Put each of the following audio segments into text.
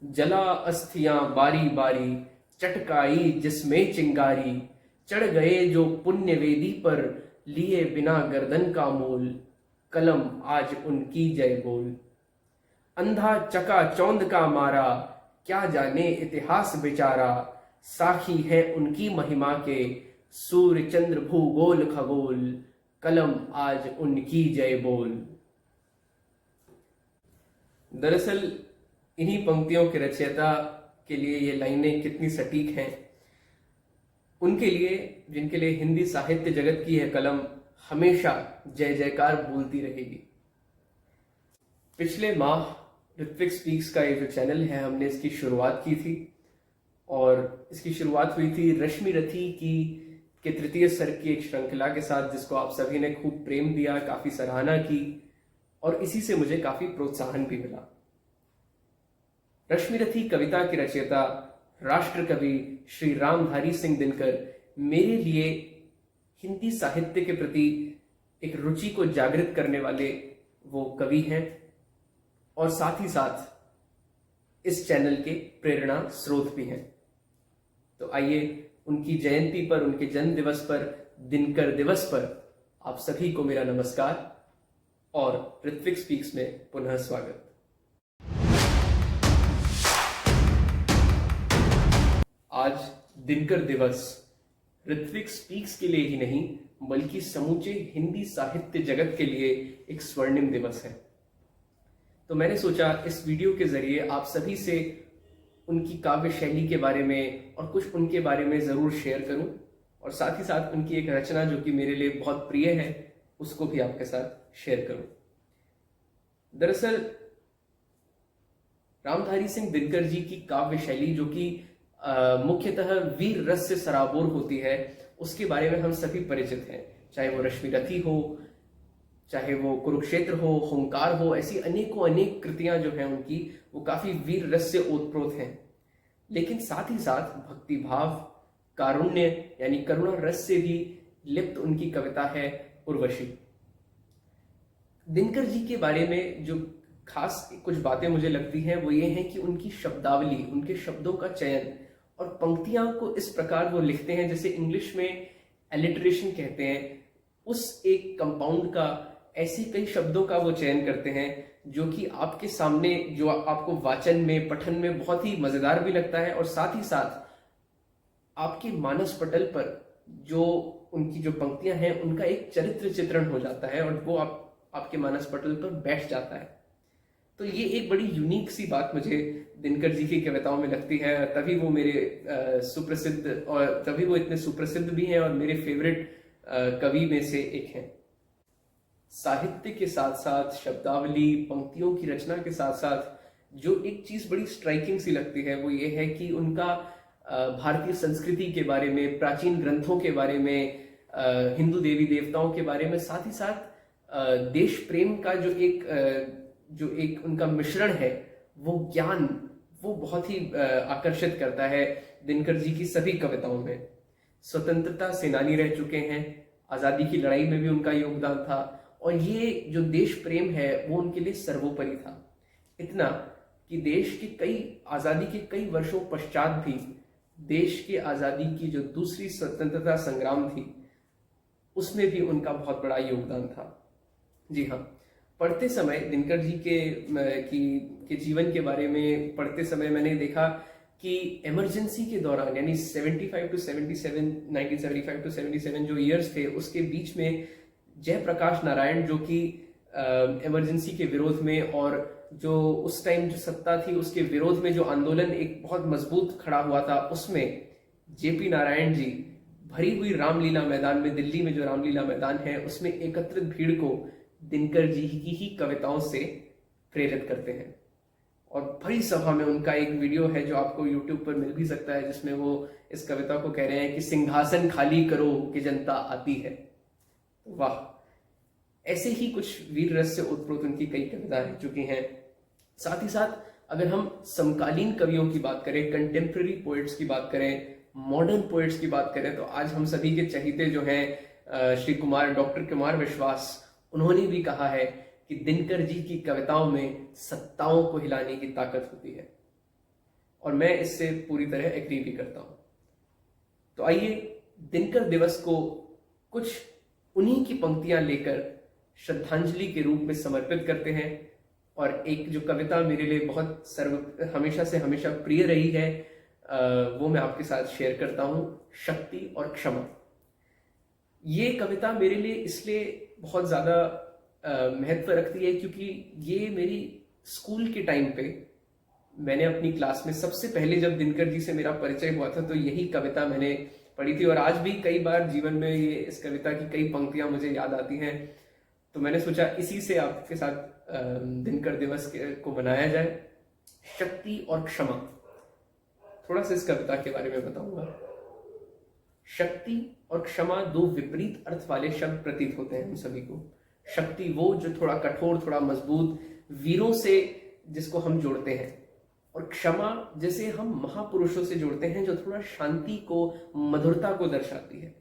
जला अस्थियां बारी बारी, चटकाई जिसमें चिंगारी, चढ़ गए जो पुण्य वेदी पर, लिए बिना गर्दन का मोल, कलम आज उनकी जय बोल। अंधा चका चौंध का मारा, क्या जाने इतिहास बेचारा, साखी है उनकी महिमा के, सूर्य चंद्र भूगोल खगोल, कलम आज उनकी जय बोल। दरअसल इन्हीं पंक्तियों के रचयिता के लिए ये लाइनें कितनी सटीक हैं, उनके लिए जिनके लिए हिंदी साहित्य जगत की यह कलम हमेशा जय जयकार बोलती रहेगी। पिछले माह ऋत्विक स्पीक्स का ये जो चैनल है, हमने इसकी शुरुआत की थी और इसकी शुरुआत हुई थी रश्मि रथी की के तृतीय सर्ग की एक श्रृंखला के साथ, जिसको आप सभी ने खूब प्रेम दिया, काफी सराहना की और इसी से मुझे काफी प्रोत्साहन भी मिला। रश्मि रथी कविता के रचयिता राष्ट्र कवि श्री रामधारी सिंह दिनकर मेरे लिए हिंदी साहित्य के प्रति एक रुचि को जागृत करने वाले वो कवि हैं और साथ ही साथ इस चैनल के प्रेरणा स्रोत भी हैं। तो आइए उनकी जयंती पर, उनके जन्म दिवस पर, दिनकर दिवस पर आप सभी को मेरा नमस्कार और ऋत्विक स्पीक्स में पुनः स्वागत। आज दिनकर दिवस ऋत्विक स्पीक्स के लिए ही नहीं बल्कि समूचे हिंदी साहित्य जगत के लिए एक स्वर्णिम दिवस है। तो मैंने सोचा इस वीडियो के जरिए आप सभी से उनकी काव्य शैली के बारे में और कुछ उनके बारे में जरूर शेयर करूं और साथ ही साथ उनकी एक रचना जो कि मेरे लिए बहुत प्रिय है उसको भी आपके साथ शेयर करूं। दरअसल रामधारी सिंह दिनकर जी की काव्य शैली जो कि मुख्यतः वीर रस से सराबोर होती है, उसके बारे में हम सभी परिचित हैं। चाहे वो रश्मि रथी हो, चाहे वो कुरुक्षेत्र हो, हुंकार हो, ऐसी अनेकों अनेक कृतियां जो हैं उनकी, वो काफी वीर रस से ओतप्रोत हैं। लेकिन साथ ही साथ भक्ति भाव, कारुण्य यानी करुणा रस से भी लिप्त उनकी कविता है उर्वशी। दिनकर जी के बारे में जो खास कुछ बातें मुझे लगती हैं वो ये हैं कि उनकी शब्दावली, उनके शब्दों का चयन और पंक्तियां को इस प्रकार वो लिखते हैं जैसे इंग्लिश में एलिटरेशन कहते हैं, उस एक कंपाउंड का, ऐसे कई शब्दों का वो चयन करते हैं जो कि आपके सामने, जो आपको वाचन में, पठन में बहुत ही मजेदार भी लगता है और साथ ही साथ आपके मानस पटल पर जो उनकी जो पंक्तियां हैं उनका एक चरित्र चित्रण हो जाता है और वो आपके मानस पटल पर बैठ जाता है। तो ये एक बड़ी यूनिक सी बात मुझे दिनकर जी की कविताओं में लगती है, तभी वो मेरे सुप्रसिद्ध और तभी वो इतने सुप्रसिद्ध भी हैं और मेरे फेवरेट कवि में से एक हैं। साहित्य के साथ साथ शब्दावली, पंक्तियों की रचना के साथ साथ जो एक चीज बड़ी स्ट्राइकिंग सी लगती है वो ये है कि उनका भारतीय संस्कृति के बारे में, प्राचीन ग्रंथों के बारे में, हिंदू देवी देवताओं के बारे में, साथ ही साथ देश प्रेम का जो एक उनका मिश्रण है, वो ज्ञान, वो बहुत ही आकर्षित करता है दिनकर जी की सभी कविताओं में। स्वतंत्रता सेनानी रह चुके हैं, आजादी की लड़ाई में भी उनका योगदान था और ये जो देश प्रेम है वो उनके लिए सर्वोपरि था। इतना कि देश के आजादी के कई वर्षों पश्चात भी देश की आजादी की जो दूसरी स्वतंत्रता संग्राम थी उसमें भी उनका बहुत बड़ा योगदान था। जी हाँ, पढ़ते समय दिनकर जी के जीवन के बारे में पढ़ते समय मैंने देखा कि इमरजेंसी के दौरान यानी 75 टू 77, 1975 टू 77 जो ईयर्स थे उसके बीच में जयप्रकाश नारायण जो कि इमरजेंसी के विरोध में और जो उस टाइम जो सत्ता थी उसके विरोध में जो आंदोलन एक बहुत मजबूत खड़ा हुआ था, उसमें जेपी नारायण जी भरी हुई रामलीला मैदान में, दिल्ली में जो रामलीला मैदान है, उसमें एकत्रित भीड़ को दिनकर जी की ही कविताओं से प्रेरित करते हैं। और भरी सभा में उनका एक वीडियो है जो आपको YouTube पर मिल भी सकता है, जिसमें वो इस कविता को कह रहे हैं कि सिंहासन खाली करो कि जनता आती है। वाह, ऐसे ही कुछ वीर रस से ओतप्रोत उनकी कई कविताएं रह चुकी हैं। साथ ही साथ अगर हम समकालीन कवियों की बात करें, कंटेम्प्रेरी पोएट्स की बात करें, मॉडर्न पोएट्स की बात करें, तो आज हम सभी के चहीते जो हैं श्री डॉक्टर कुमार विश्वास, उन्होंने भी कहा है कि दिनकर जी की कविताओं में सत्ताओं को हिलाने की ताकत होती है। और मैं इससे पूरी तरह एग्री भी करता हूं। तो आइए दिनकर दिवस को कुछ उन्हीं की पंक्तियां लेकर श्रद्धांजलि के रूप में समर्पित करते हैं। और एक जो कविता मेरे लिए बहुत हमेशा से हमेशा प्रिय रही है, वो मैं आपके साथ शेयर करता हूं, शक्ति और क्षमा। ये कविता मेरे लिए इसलिए बहुत ज्यादा महत्व रखती है क्योंकि ये मेरी स्कूल के टाइम पे मैंने अपनी क्लास में सबसे पहले जब दिनकर जी से मेरा परिचय हुआ था तो यही कविता मैंने पढ़ी थी। और आज भी कई बार जीवन में ये इस कविता की कई पंक्तियां मुझे याद आती हैं। तो मैंने सोचा इसी से आपके साथ दिनकर दिवस को मनाया जाए। शक्ति और क्षमा, थोड़ा सा इस कविता के बारे में बताऊंगा। शक्ति और क्षमा दो विपरीत अर्थ वाले शब्द प्रतीत होते हैं हम सभी को। शक्ति वो जो थोड़ा कठोर, थोड़ा मजबूत, वीरों से जिसको हम जोड़ते हैं, और क्षमा जैसे हम महापुरुषों से जोड़ते हैं जो थोड़ा शांति को, मधुरता को दर्शाती है।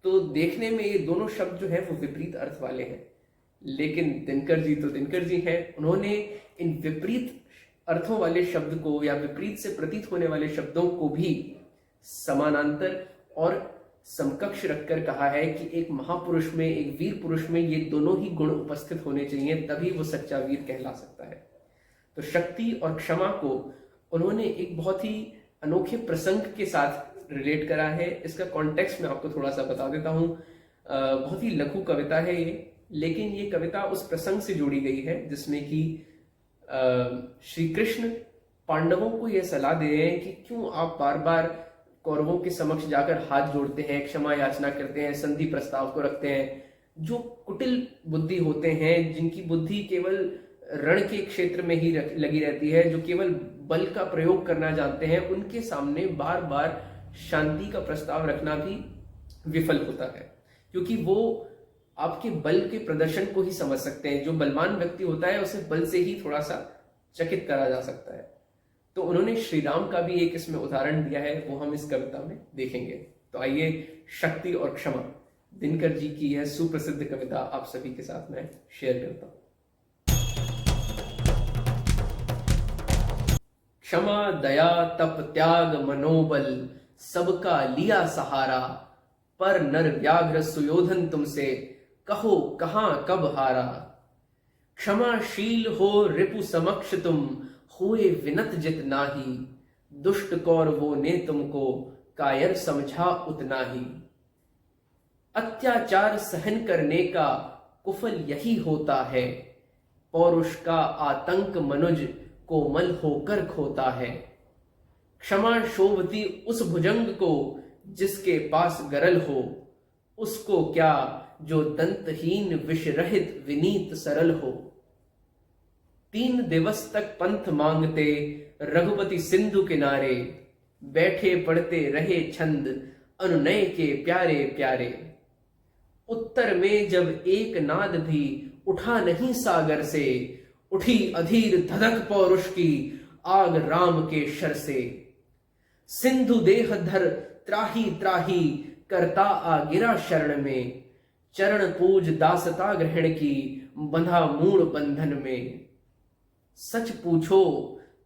तो देखने में ये दोनों शब्द जो है वो विपरीत अर्थ वाले हैं, लेकिन दिनकर जी तो दिनकर जी हैं। उन्होंने इन विपरीत अर्थों वाले शब्द को या विपरीत से प्रतीत होने वाले शब्दों को भी समानांतर और समकक्ष रखकर कहा है कि एक महापुरुष में, एक वीर पुरुष में ये दोनों ही गुण उपस्थित होने चाहिए, तभी वो सच्चा वीर कहला सकता है। तो शक्ति और क्षमा को उन्होंने एक बहुत ही अनोखे प्रसंग के साथ रिलेट करा है। इसका कॉन्टेक्स्ट मैं आपको थोड़ा सा बता देता हूं। बहुत ही लघु कविता है ये, लेकिन ये कविता उस प्रसंग से जोड़ी गई है जिसमें कि श्री कृष्ण पांडवों को यह सलाह दे रहे हैं कि क्यों आप बार बार कौरवों के समक्ष जाकर हाथ जोड़ते हैं, क्षमा याचना करते हैं, संधि प्रस्ताव को रखते हैं। जो कुटिल बुद्धि होते हैं, जिनकी बुद्धि केवल रण के क्षेत्र में ही लगी रहती है, जो केवल बल का प्रयोग करना जानते हैं, उनके सामने बार बार शांति का प्रस्ताव रखना भी विफल होता है, क्योंकि वो आपके बल के प्रदर्शन को ही समझ सकते हैं। जो बलवान व्यक्ति होता है उसे बल से ही थोड़ा सा चकित करा जा सकता है। तो उन्होंने श्री राम का भी एक इसमें उदाहरण दिया है, वो हम इस कविता में देखेंगे। तो आइए शक्ति और क्षमा, दिनकर जी की यह सुप्रसिद्ध कविता आप सभी के साथ मैं शेयर करता हूं। क्षमा दया तप त्याग मनोबल सबका लिया सहारा, पर नर व्याघ्र सुयोधन तुमसे कहो कहां कब हारा। क्षमाशील हो रिपु समक्ष तुम हुए विनत जित नाही, दुष्ट कौरवों ने तुमको कायर समझा उतना ही। अत्याचार सहन करने का कुफल यही होता है, पौरुष का आतंक मनुज कोमल होकर खोता है। क्षमा शोभती उस भुजंग को जिसके पास गरल हो, उसको क्या जो दंतहीन विषरहित विनीत सरल हो। 3 दिवस तक पंथ मांगते रघुपति सिंधु किनारे, बैठे पढ़ते रहे छंद अनुनय के प्यारे प्यारे। उत्तर में जब एक नाद भी उठा नहीं सागर से, उठी अधीर धधक पौरुष की आग राम के शर से। सिंधु देह धर त्राही त्राही करता आ गिरा शरण में, चरण पूज दासता ग्रहण की बंधा मूल बंधन में। सच पूछो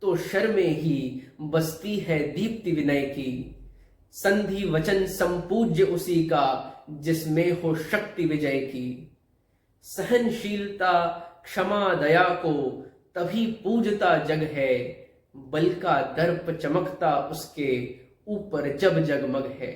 तो शर्मे ही बसती है दीप्ति विनय की, संधि वचन संपूज्य उसी का जिसमें हो शक्ति विजय की। सहनशीलता क्षमा दया को तभी पूजता जग है, बल का दर्प चमकता उसके ऊपर जब जगमग है।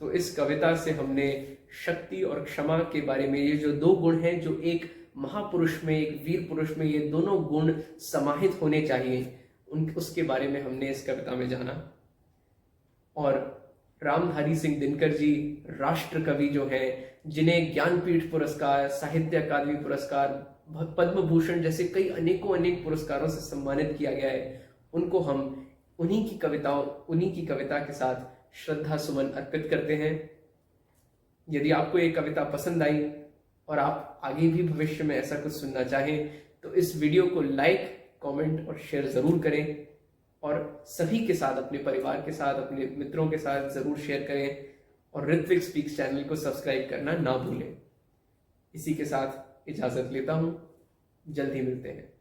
तो इस कविता से हमने शक्ति और क्षमा के बारे में, ये जो 2 गुण हैं जो एक महापुरुष में, एक वीर पुरुष में ये दोनों गुण समाहित होने चाहिए, उसके बारे में हमने इस कविता में जाना। और रामधारी सिंह दिनकर जी राष्ट्र कवि जो हैं, जिन्हें ज्ञानपीठ पुरस्कार, साहित्य अकादमी पुरस्कार, पद्म भूषण जैसे कई अनेकों अनेक पुरस्कारों से सम्मानित किया गया है, उनको हम उन्हीं की कविता के साथ श्रद्धा सुमन अर्पित करते हैं। यदि आपको ये कविता पसंद आई और आप आगे भी भविष्य में ऐसा कुछ सुनना चाहें तो इस वीडियो को लाइक, कमेंट और शेयर जरूर करें, और सभी के साथ, अपने परिवार के साथ, अपने मित्रों के साथ जरूर शेयर करें, और ऋत्विक स्पीक्स चैनल को सब्सक्राइब करना ना भूलें। इसी के साथ इजाजत लेता हूं। जल्द ही मिलते हैं।